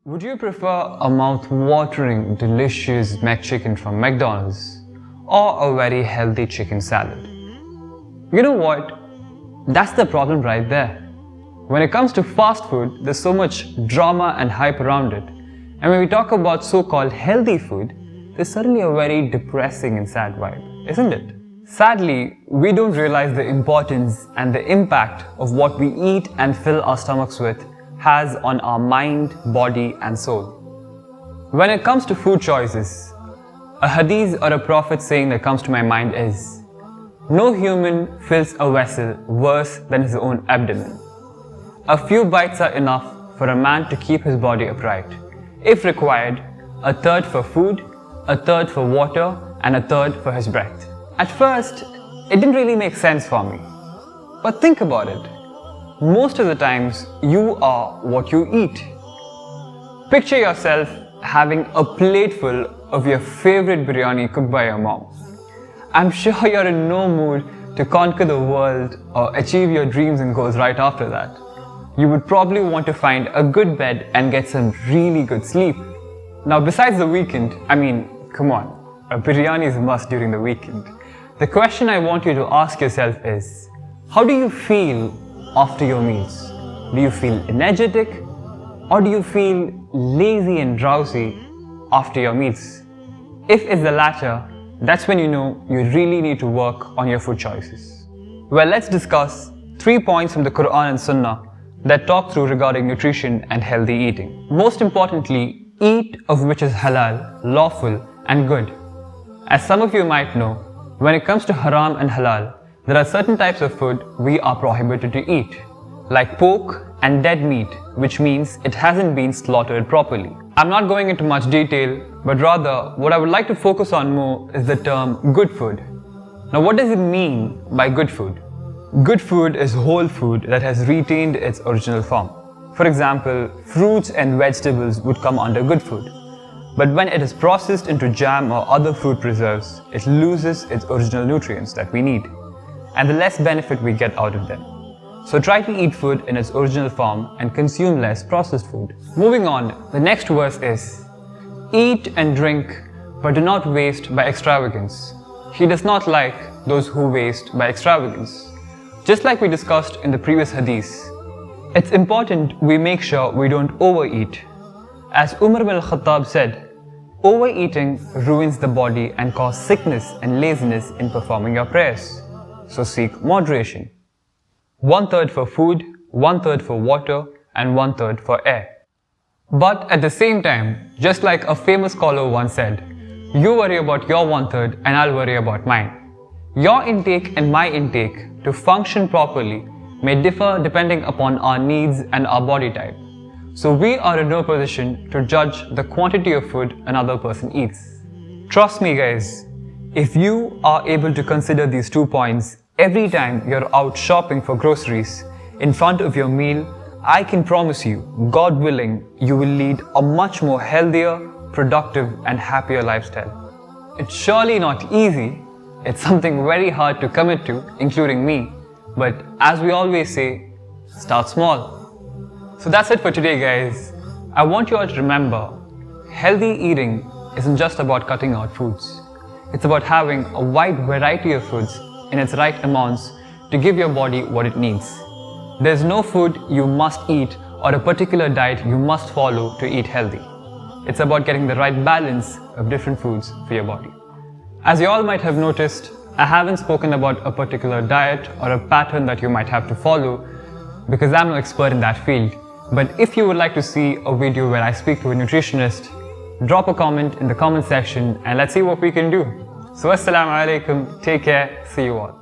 Would you prefer a mouth-watering, delicious McChicken from McDonald's or a very healthy chicken salad? You know what? That's the problem right there. When it comes to fast food, there's so much drama and hype around it. And when we talk about so-called healthy food, there's suddenly a very depressing and sad vibe, isn't it? Sadly, we don't realize the importance and the impact of what we eat and fill our stomachs with has on our mind, body and soul. When it comes to food choices, a hadith or a prophet saying that comes to my mind is, "No human fills a vessel worse than his own abdomen. A few bites are enough for a man to keep his body upright. If required, a third for food, a third for water and a third for his breath." At first, it didn't really make sense for me. But think about it. Most of the times, you are what you eat. Picture yourself having a plateful of your favorite biryani cooked by your mom. I'm sure you're in no mood to conquer the world or achieve your dreams and goals right after that. You would probably want to find a good bed and get some really good sleep. Now, besides the weekend, come on, a biryani is a must during the weekend. The question I want you to ask yourself is, how do you feel after your meals? Do you feel energetic or do you feel lazy and drowsy after your meals? If it's the latter, that's when you know you really need to work on your food choices. Well, let's discuss 3 points from the Quran and Sunnah that talk through regarding nutrition and healthy eating. Most importantly, eat of which is halal, lawful and good. As some of you might know, when it comes to haram and halal, there are certain types of food we are prohibited to eat, like pork and dead meat, which means it hasn't been slaughtered properly. I'm not going into much detail, but rather what I would like to focus on more is the term good food. Now, what does it mean by good food? Good food is whole food that has retained its original form. For example, fruits and vegetables would come under good food. But when it is processed into jam or other fruit preserves, it loses its original nutrients that we need, and the less benefit we get out of them. So try to eat food in its original form and consume less processed food. Moving on, the next verse is, "Eat and drink, but do not waste by extravagance. He does not like those who waste by extravagance." Just like we discussed in the previous hadith, it's important we make sure we don't overeat. As Umar bin Khattab said, "Overeating ruins the body and causes sickness and laziness in performing your prayers. So seek moderation." 1/3 for food, 1/3 for water, and 1/3 for air. But at the same time, just like a famous scholar once said, you worry about your 1/3 and I'll worry about mine. Your intake and my intake to function properly may differ depending upon our needs and our body type. So we are in no position to judge the quantity of food another person eats. Trust me guys, if you are able to consider these 2 points every time you're out shopping for groceries in front of your meal, I can promise you, God willing, you will lead a much more healthier, productive and happier lifestyle. It's surely not easy. It's something very hard to commit to, including me. But as we always say, start small. So that's it for today guys. I want you all to remember, healthy eating isn't just about cutting out foods. It's about having a wide variety of foods in its right amounts to give your body what it needs. There's no food you must eat or a particular diet you must follow to eat healthy. It's about getting the right balance of different foods for your body. As you all might have noticed, I haven't spoken about a particular diet or a pattern that you might have to follow because I'm no expert in that field. But if you would like to see a video where I speak to a nutritionist, drop a comment in the comment section and let's see what we can do. So assalamu alaikum, take care, see you all.